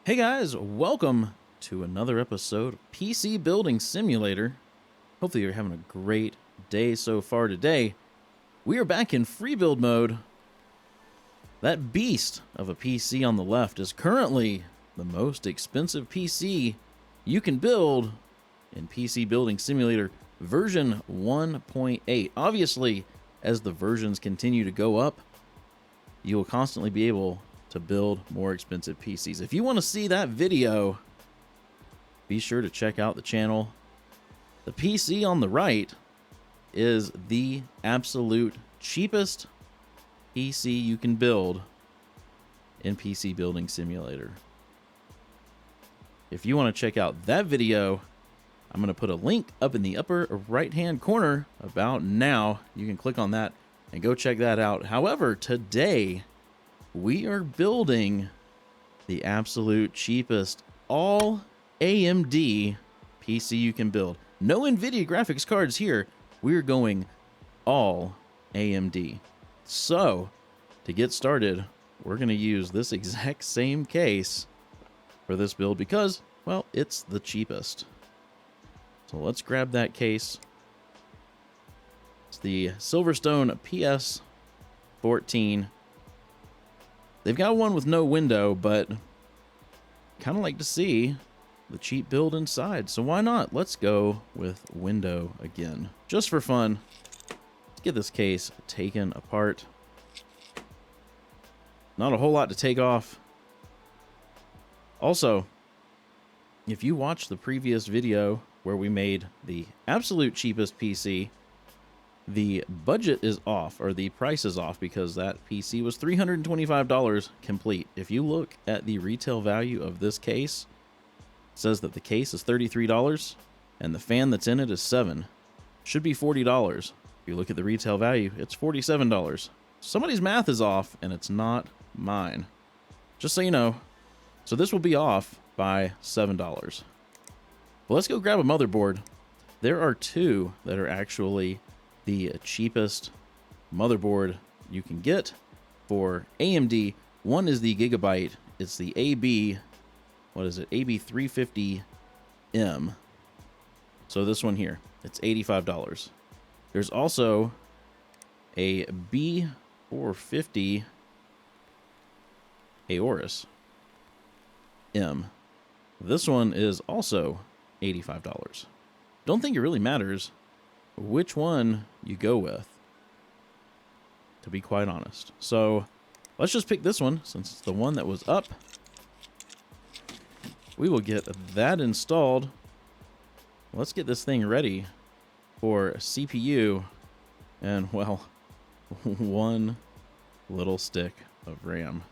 Hey guys, welcome to another episode of PC Building Simulator. Hopefully you're having a great day so far today. We are back in free build mode. That beast of a PC on the left is currently the most expensive PC you can build in PC Building Simulator version 1.8. Obviously, as the versions continue to go up, you will constantly be able to build more expensive PCs. If you want to see that video, be sure to check out the channel. The PC on the right is the absolute cheapest PC you can build in PC Building Simulator. If you want to check out that video, I'm going to put a link up in the upper right-hand corner about now. You can click on that and go check that out. However, today we are building the absolute cheapest all AMD PC you can build. No NVIDIA graphics cards here. We're going all AMD. So, to get started, we're going to use this exact same case for this build because, well, it's the cheapest. So let's grab that case. It's the Silverstone PS14. They've got one with no window, but kind of like to see the cheap build inside. So why not? Let's go with window again. Just for fun, let's get this case taken apart. Not a whole lot to take off. Also, if you watched the previous video where we made the absolute cheapest PC, the budget is off, or the price is off, because that PC was $325 complete. If you look at the retail value of this case, it says that the case is $33 and the fan that's in it is $7. Should be $40. If you look at the retail value, it's $47. Somebody's math is off, and it's not mine. Just so you know. So this will be off by $7. Well, let's go grab a motherboard. There are two that are actually the cheapest motherboard you can get for AMD. One is the Gigabyte. It's the AB, what is it? AB350M. So this one here, it's $85. There's also a B450 Aorus M. This one is also $85. Don't think it really matters which one you go with, to be quite honest. So let's just pick this one since it's the one that was up. We will get that installed. Let's get this thing ready for CPU and, well, one little stick of RAM.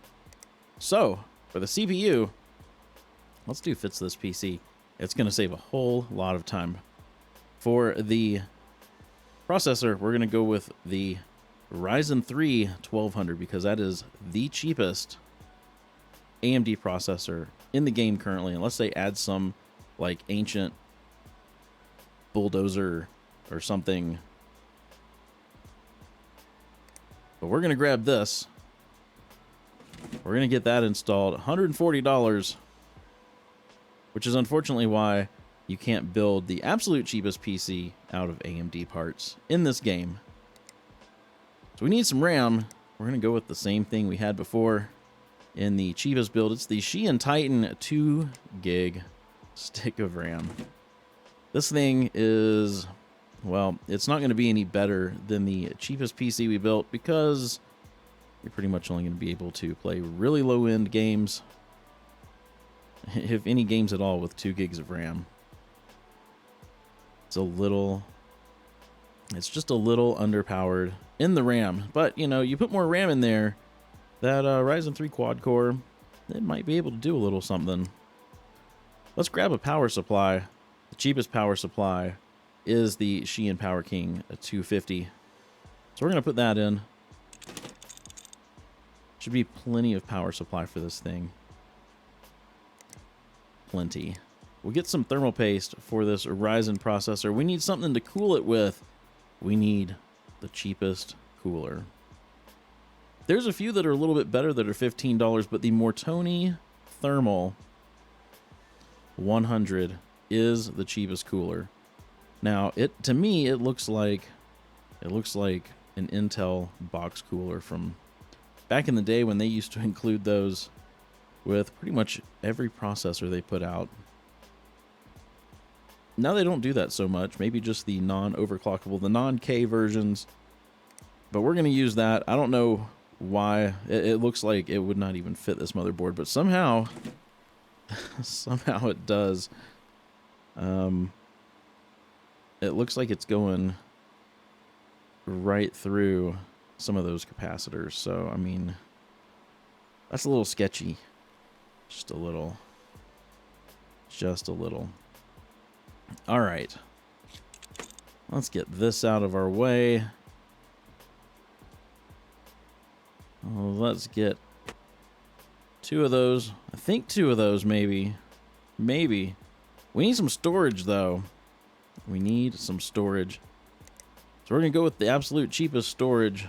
So for the CPU, let's do fits this PC. It's going to save a whole lot of time. For the processor, we're going to go with the Ryzen 3 1200 because that is the cheapest AMD processor in the game currently, unless they add some like ancient bulldozer or something. But we're going to grab this. We're going to get that installed. $140, which is unfortunately why you can't build the absolute cheapest PC out of AMD parts in this game. So we need some RAM. We're going to go with the same thing we had before in the cheapest build. It's the Shein Titan 2 gig stick of RAM. This thing is, well, it's not going to be any better than the cheapest PC we built because you're pretty much only going to be able to play really low-end games, if any games at all, with 2 gigs of RAM. It's just a little underpowered in the RAM, but you know, you put more RAM in there, that Ryzen 3 quad core, it might be able to do a little something. Let's grab a power supply. The cheapest power supply is the Shein Power King 250. So we're going to put that in. Should be plenty of power supply for this thing. Plenty. We'll get some thermal paste for this Ryzen processor. We need something to cool it with. We need the cheapest cooler. There's a few that are a little bit better that are $15, but the Mortoni Thermal 100 is the cheapest cooler. Now, to me it looks like an Intel box cooler from back in the day when they used to include those with pretty much every processor they put out. Now they don't do that so much. Maybe just the non-overclockable, the non-K versions. But we're going to use that. I don't know why. It looks like it would not even fit this motherboard, but somehow it does. It looks like it's going right through some of those capacitors. So, I mean, that's a little sketchy. Just a little. All right. Let's get this out of our way. Let's get 2 of those. I think 2 of those, maybe. Maybe. We need some storage, though. We need some storage. So we're going to go with the absolute cheapest storage.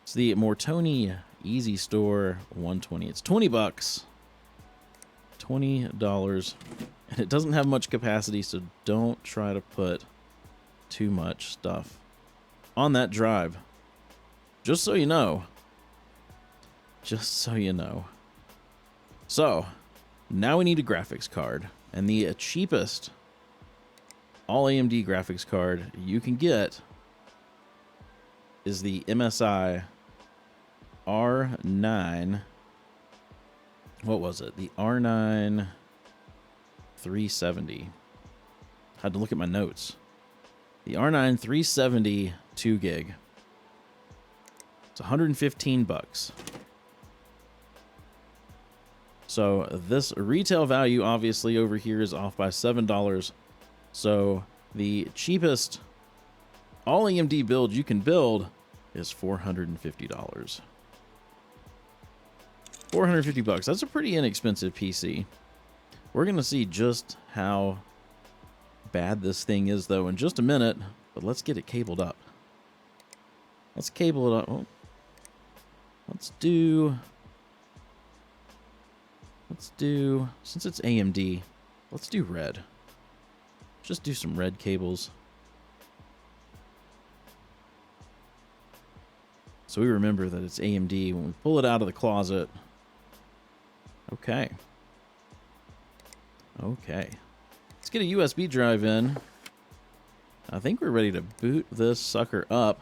It's the Mortoni Easy Store 120. It's 20 bucks. $20. And it doesn't have much capacity, so don't try to put too much stuff on that drive. Just so you know. Just so you know. So, now we need a graphics card. And the cheapest all AMD graphics card you can get is the MSI R9. What was it? The R9 370. Had to look at my notes. The R9 370 2 gig. It's 115 bucks. So this retail value obviously over here is off by $7. So the cheapest all AMD build you can build is $450. 450 bucks. That's a pretty inexpensive PC. We're going to see just how bad this thing is though in just a minute, but let's get it cabled up. Let's cable it up. Oh. Let's do, since it's AMD, let's do red. Just do some red cables. So we remember that it's AMD when we pull it out of the closet. Okay. Okay. Let's get a USB drive in. I think we're ready to boot this sucker up.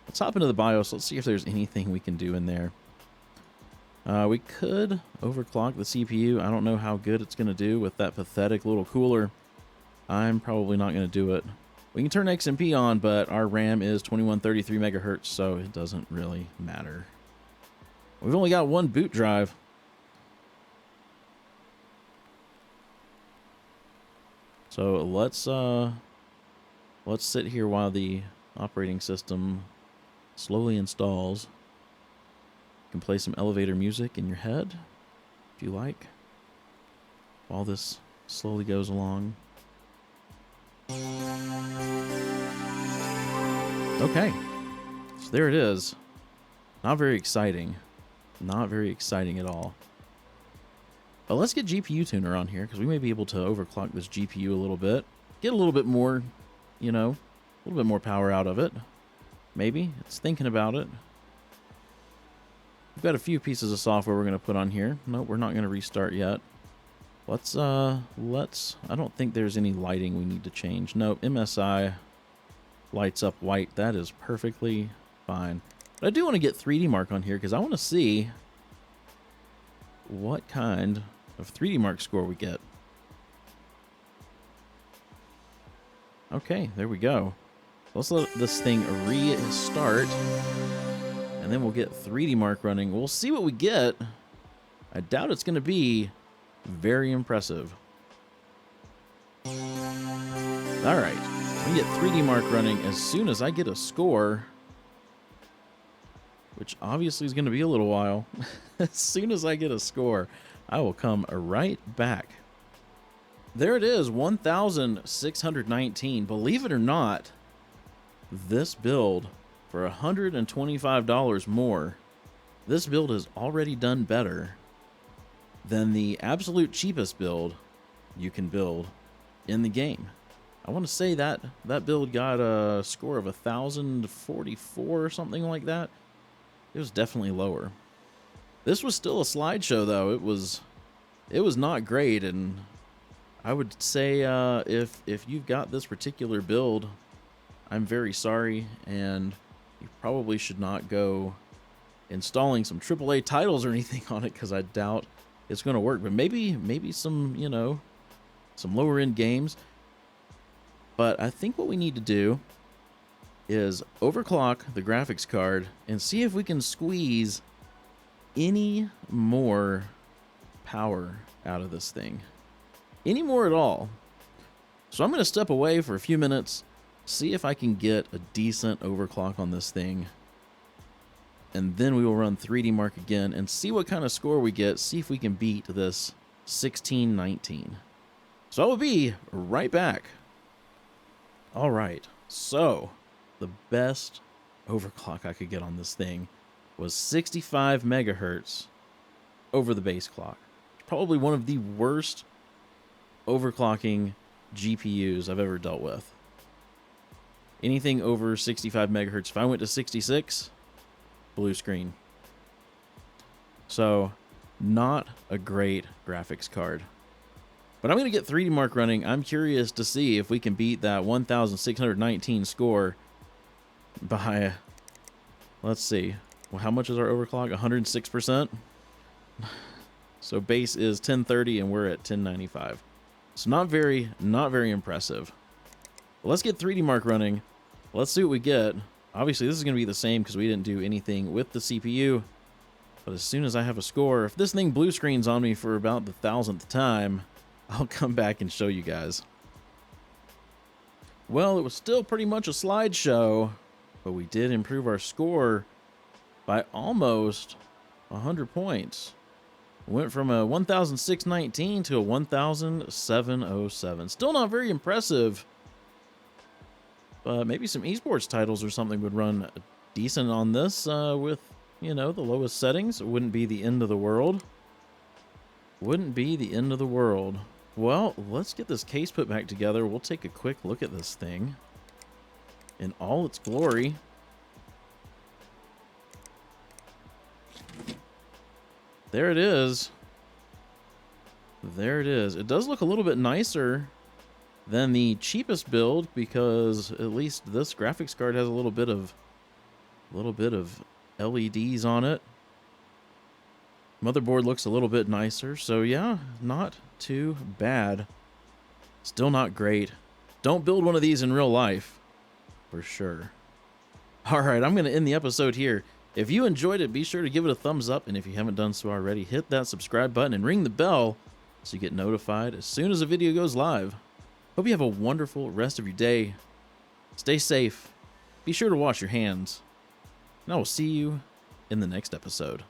Let's hop into the BIOS. Let's see if there's anything we can do in there. We could overclock the CPU. I don't know how good it's going to do with that pathetic little cooler. I'm probably not going to do it. We can turn XMP on, but our RAM is 2133 megahertz, so it doesn't really matter. We've only got one boot drive. So let's sit here while the operating system slowly installs. You can play some elevator music in your head, if you like, while this slowly goes along. Okay, so there it is. Not very exciting. Not very exciting at all. But let's get GPU tuner on here, because we may be able to overclock this GPU a little bit. Get a little bit more, you know, a little bit more power out of it. Maybe. It's thinking about it. We've got a few pieces of software we're going to put on here. Nope, we're not going to restart yet. Let's, I don't think there's any lighting we need to change. Nope, MSI lights up white. That is perfectly fine. But I do want to get 3D Mark on here because I want to see what kind of 3D Mark score we get. Okay, there we go. Let's let this thing restart, and then we'll get 3D Mark running. We'll see what we get. I doubt it's going to be very impressive. All right, we get 3D Mark running as soon as I get a score, which obviously is going to be a little while. As soon as I get a score, I will come right back. There it is, 1,619. Believe it or not, this build for $125 more, this build has already done better than the absolute cheapest build you can build in the game. I want to say that that build got a score of 1,044 or something like that. It was definitely lower. This was still a slideshow though. It was not great, and I would say if you've got this particular build, I'm very sorry, and you probably should not go installing some AAA titles or anything on it, because I doubt it's going to work. But maybe some, you know, some lower end games. But I think what we need to do is overclock the graphics card and see if we can squeeze any more power out of this thing. Any more at all. So I'm going to step away for a few minutes, see if I can get a decent overclock on this thing. And then we will run 3D Mark again and see what kind of score we get, see if we can beat this 1619. So I will be right back. All right, so the best overclock I could get on this thing was 65 megahertz over the base clock. Probably one of the worst overclocking GPUs I've ever dealt with. Anything over 65 megahertz, if I went to 66, blue screen. So, not a great graphics card. But I'm going to get 3D Mark running. I'm curious to see if we can beat that 1,619 score by, let's see, well, how much is our overclock? 106%. So base is 1030 and we're at 1095. So not very impressive. But let's get 3D Mark running. Let's see what we get. Obviously, this is going to be the same because we didn't do anything with the CPU. But as soon as I have a score, if this thing blue screens on me for about the 1,000th time, I'll come back and show you guys. Well, it was still pretty much a slideshow, but we did improve our score by almost 100 points. We went from a 1,619 to a 1,707. Still not very impressive, but maybe some esports titles or something would run decent on this with, you know, the lowest settings. It wouldn't be the end of the world. Wouldn't be the end of the world. Well, let's get this case put back together. We'll take a quick look at this thing in all its glory. There it is. There it is. It does look a little bit nicer than the cheapest build, because at least this graphics card has a little bit of LEDs on it. Motherboard looks a little bit nicer, so yeah, not too bad. Still not great. Don't build one of these in real life, for sure. All right, I'm going to end the episode here. If you enjoyed it, be sure to give it a thumbs up, and if you haven't done so already, hit that subscribe button and ring the bell so you get notified as soon as a video goes live. Hope you have a wonderful rest of your day. Stay safe. Be sure to wash your hands. And I will see you in the next episode.